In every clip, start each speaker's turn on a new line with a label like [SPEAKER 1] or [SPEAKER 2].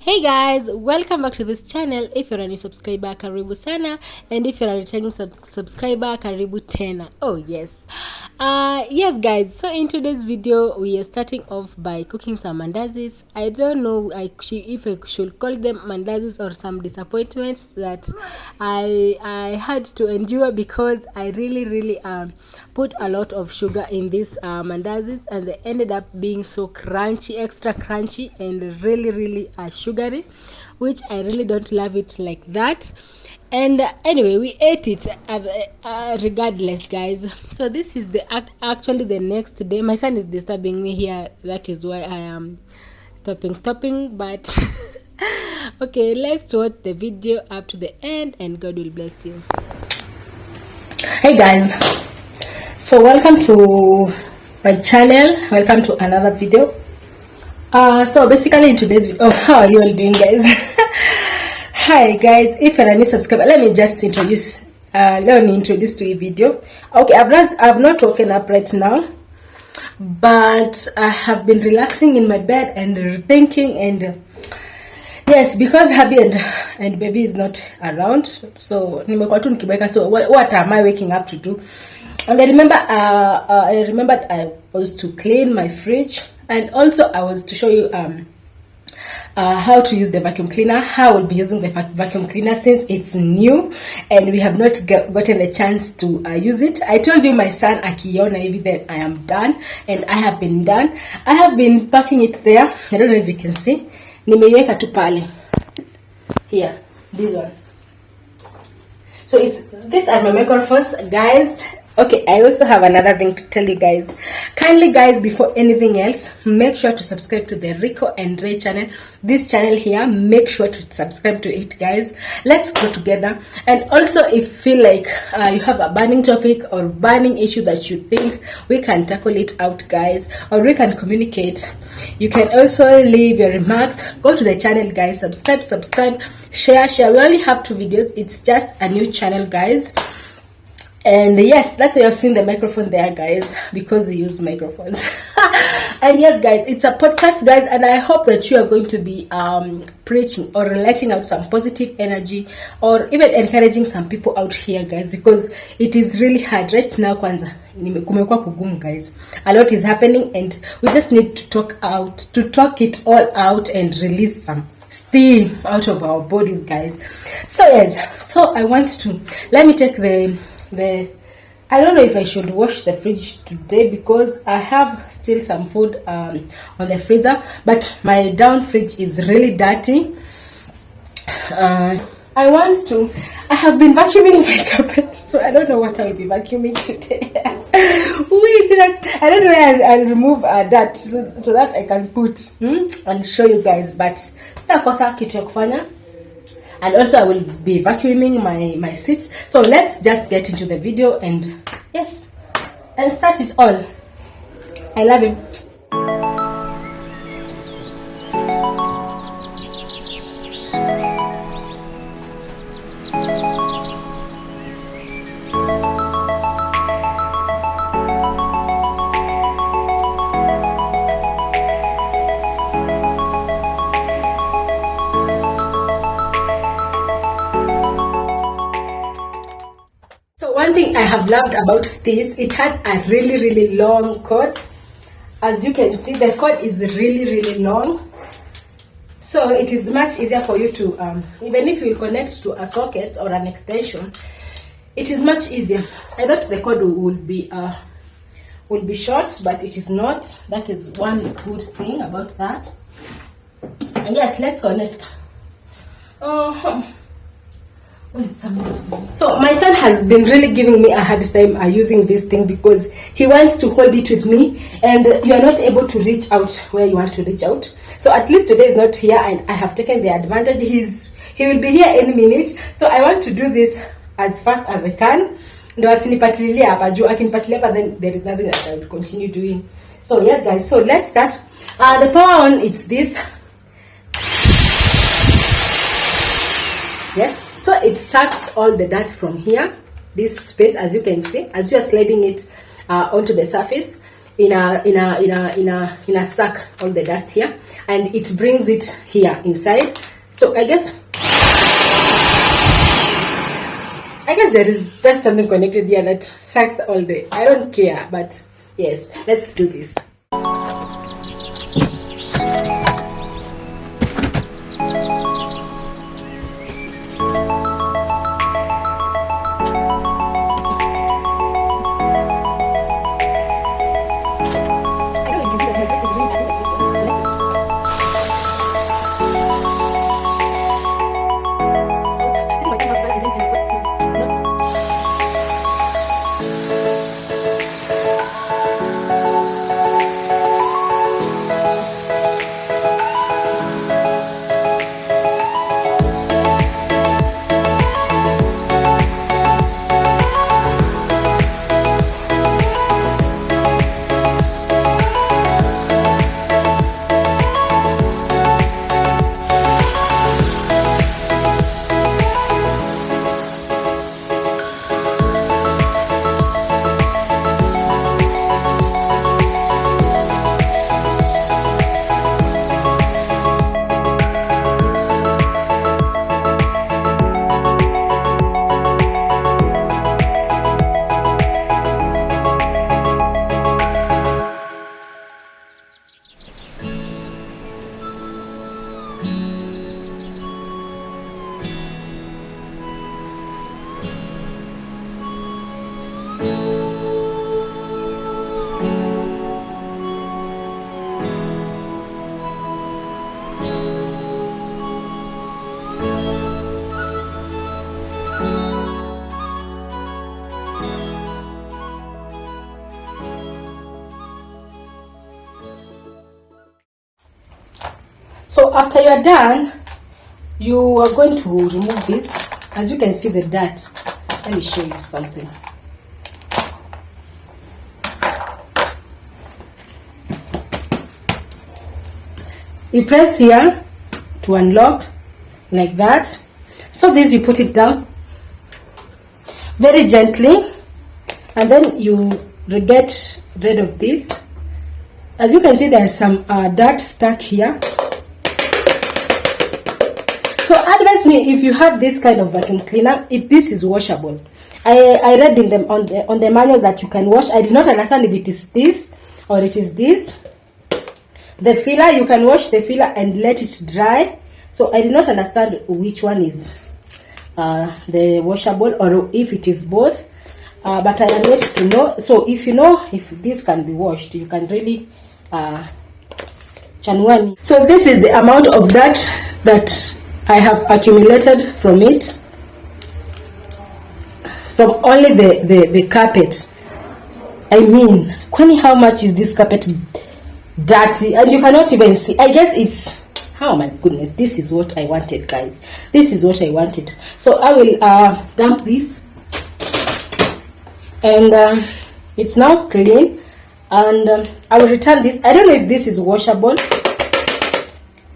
[SPEAKER 1] Hey guys, welcome back to this channel. If you're a new subscriber, karibu sana, and if you're a returning subscriber, karibu tena. Oh yes. Yes guys, so in today's video we are starting off by cooking some mandazis. I don't know if I should call them mandazis or some disappointments that I had to endure because I really put a lot of sugar in these mandazis, and they ended up being so crunchy, extra crunchy, and really sugary, which I really don't love it like that. And anyway, we ate it regardless, guys. So this is actually the next day. My son is disturbing me here, that is why I am stopping, but okay, let's watch the video up to the end and God will bless you. Hey guys, so welcome to my channel, welcome to another video. So basically in today's video, how are you all doing, guys? Hi guys, if you're a new subscriber, let me just introduce to a video. Okay, I've not woken up right now, but I have been relaxing in my bed and thinking, and yes, because hubby and baby is not around, so what am I waking up to do? And I remembered I was to clean my fridge, and also I was to show you how to use the vacuum cleaner, how I'll be using the vacuum cleaner since it's new and we have not gotten the chance to use it. I told you my son akiona hivi then I am done, and I have been done. I have been packing it there. I don't know if you can see. Nimeiweka tu pale. Here, this one. So these are my microphones, guys. Okay, I also have another thing to tell you guys. Kindly guys, before anything else, make sure to subscribe to the Rico and Ray channel. This channel here, make sure to subscribe to it, guys. Let's go together. And also, if you feel like you have a burning topic or burning issue that you think we can tackle it out, guys, or we can communicate, you can also leave your remarks. Go to the channel, guys. Subscribe, share. We only have 2 videos. It's just a new channel, guys. And yes, that's why you've seen the microphone there, guys, because we use microphones. And yes, guys, it's a podcast, guys, and I hope that you are going to be preaching or letting out some positive energy, or even encouraging some people out here, guys, because it is really hard right now. Kwanza kumekuwa kugumu, guys. A lot is happening, and we just need to talk it all out and release some steam out of our bodies, guys. So yes, so I want to let me take I don't know if I should wash the fridge today because I have still some food on the freezer, but my down fridge is really dirty. I have been vacuuming my carpet, so I don't know what I'll be vacuuming today. Wait, I don't know where I'll remove that so that I can put and show you guys, but sitakosa kitu ya kufanya. And also I will be vacuuming my seats. So let's just get into the video and yes, and start it all. I love him. One thing I have loved about this, it has a really long cord. As you can see, the cord is really long, so it is much easier for you to even if you connect to a socket or an extension, it is much easier. I thought the cord would be short, but it is not. That is one good thing about that. And yes, let's connect. So my son has been really giving me a hard time using this thing because he wants to hold it with me, and you are not able to reach out where you want to reach out. So at least today is not here, and I have taken the advantage. He will be here any minute, so I want to do this as fast as I can. Ndo asinipatililie hapa juu, akinipatilia hapa then there is nothing that I will continue doing. So yes guys, so let's start. The power on, it's this. Yes. So it sucks all the dirt from here, this space, as you can see, as you are sliding it onto the surface. in a sack all the dust here, and it brings it here inside. So I guess there is just something connected here that sucks all the, I don't care, but yes, let's do this. So after you're done, you are going to remove this. As you can see, the dirt. Let me show you something. You press here to unlock, like that. So this, you put it down very gently, and then you get rid of this. As you can see, there's some dirt stuck here. So advise me if you have this kind of vacuum cleaner, if this is washable. I read in them on the manual that you can wash. I did not understand if it is this or it is this. The filler, you can wash the filler and let it dry. So I did not understand which one is the washable, or if it is both. But I am yet to know. So if you know if this can be washed, you can really chanua me. So this is the amount of dirt that I have accumulated from it, from only the carpet. I mean, kwani, how much is this carpet dirty? And you cannot even see. I guess it's, oh my goodness, this is what I wanted, guys. This is what I wanted. So I will dump this, and it's now clean, and I will return this. I don't know if this is washable.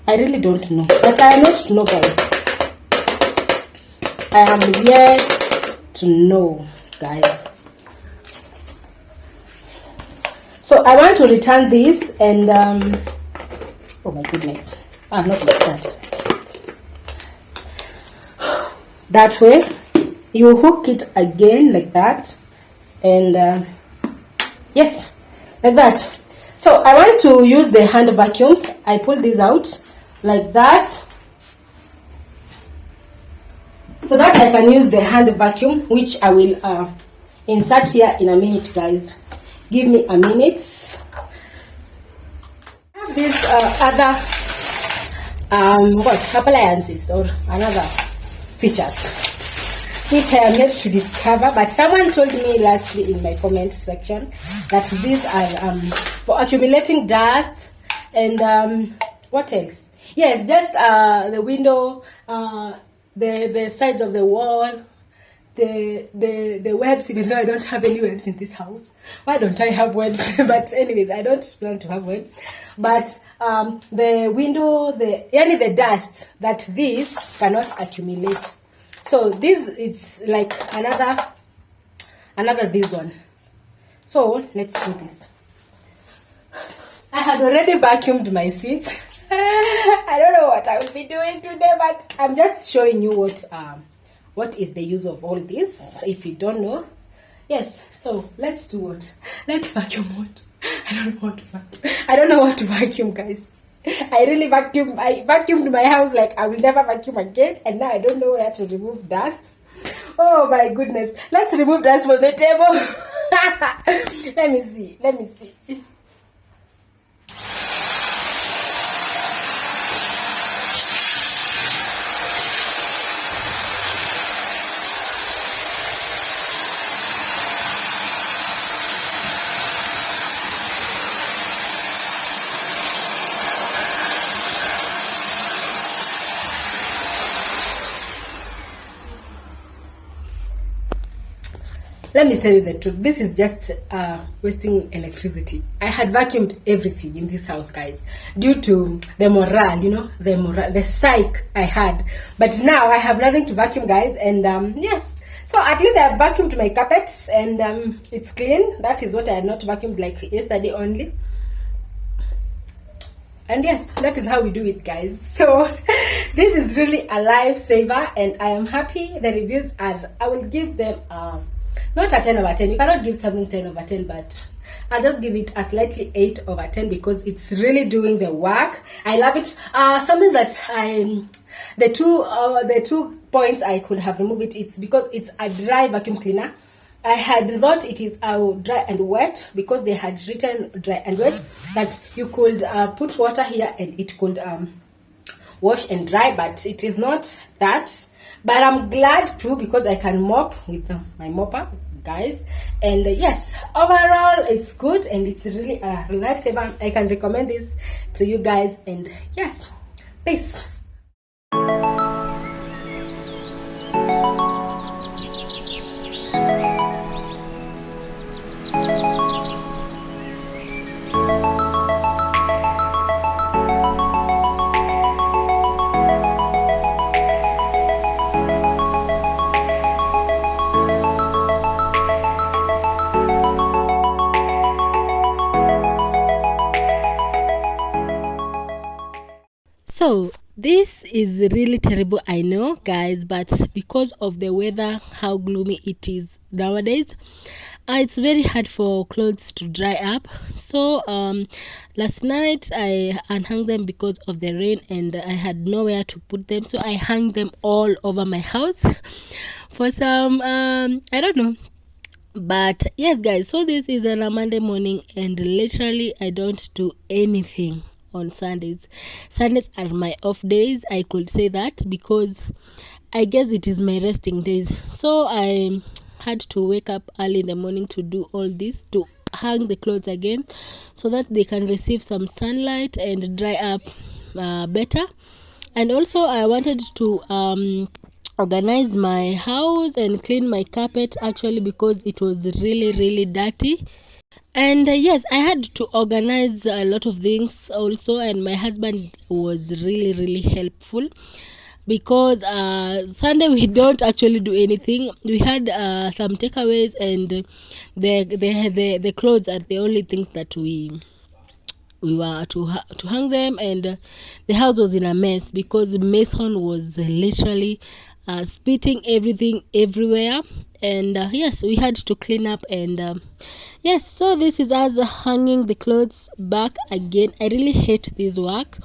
[SPEAKER 1] I really don't know, but I am not to know, guys. I am yet to know, guys. So I want to return this, and oh my goodness, I'm not like that. That way, you hook it again like that, and yes, like that. So I want to use the hand vacuum. I pull this out like that, so that I can use the hand vacuum, which I will insert here in a minute, guys. Give me a minute. I have these other appliances or another features which I am yet to discover, but someone told me lastly in my comment section that these are for accumulating dust, and what else? Yes, just the window, the sides of the wall, the webs, even though I don't have any webs in this house. Why don't I have webs? But anyways, I don't plan to have webs. But the window, the dust that this cannot accumulate. So this is like another this one. So let's do this. I had already vacuumed my seat. I don't know what I will be doing today, but I'm just showing you what is the use of all this, if you don't know. Yes, so let's do what? Let's vacuum what? I don't know what to vacuum. I don't know what to vacuum, guys. I vacuumed my house like I will never vacuum again, and now I don't know where to remove dust. Oh my goodness. Let's remove dust from the table. Let me see. Let me tell you the truth. This is just wasting electricity. I had vacuumed everything in this house, guys, due to the morale, the psych I had. But now I have nothing to vacuum, guys, and yes. So at least I have vacuumed my carpets, and it's clean. That is what I had not vacuumed like yesterday only. And yes, that is how we do it, guys. So this is really a lifesaver, and I am happy. The reviews are, I will give them not a 10 over 10. You cannot give something 10 over 10, but I'll just give it a slightly 8 over 10 because it's really doing the work. I love it. Something that the two points I could have removed it, it's because it's a dry vacuum cleaner. I had thought it is dry and wet because they had written dry and wet, that you could put water here and it could wash and dry, but it is not that. But I'm glad too because I can mop with my mopper, guys. And yes, overall it's good and it's really a lifesaver. I can recommend this to you guys. And yes, peace. So this is really terrible, I know, guys, but because of the weather, how gloomy it is nowadays, it's very hard for clothes to dry up. So last night I unhung them because of the rain and I had nowhere to put them, so I hung them all over my house for some I don't know. But yes, guys, so this is on a Monday morning and literally I don't do anything on Sundays. Sundays are my off days, I could say that, because I guess it is my resting days. So I had to wake up early in the morning to do all this, to hang the clothes again so that they can receive some sunlight and dry up better. And also I wanted to organize my house and clean my carpet, actually, because it was really dirty. And yes, I had to organize a lot of things also, and my husband was really helpful because Sunday we don't actually do anything. We had some takeaways, and the clothes are the only things that we were to hang them, and the house was in a mess because Mason was literally spitting everything everywhere. And yes, we had to clean up. And yes, so this is us hanging the clothes back again. I really hate this work.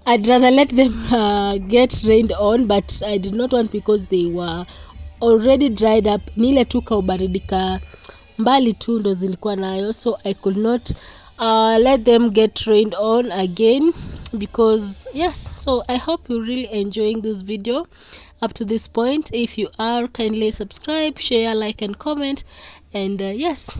[SPEAKER 1] I'd rather let them get rained on, but I did not want, because they were already dried up. Nile tu kaubaridika mbali tu ndo zilikuwa nayo, so I could not let them get rained on again, because yes. So I hope you're really enjoying this video up to this point. If you are, kindly subscribe, share, like and comment. And yes.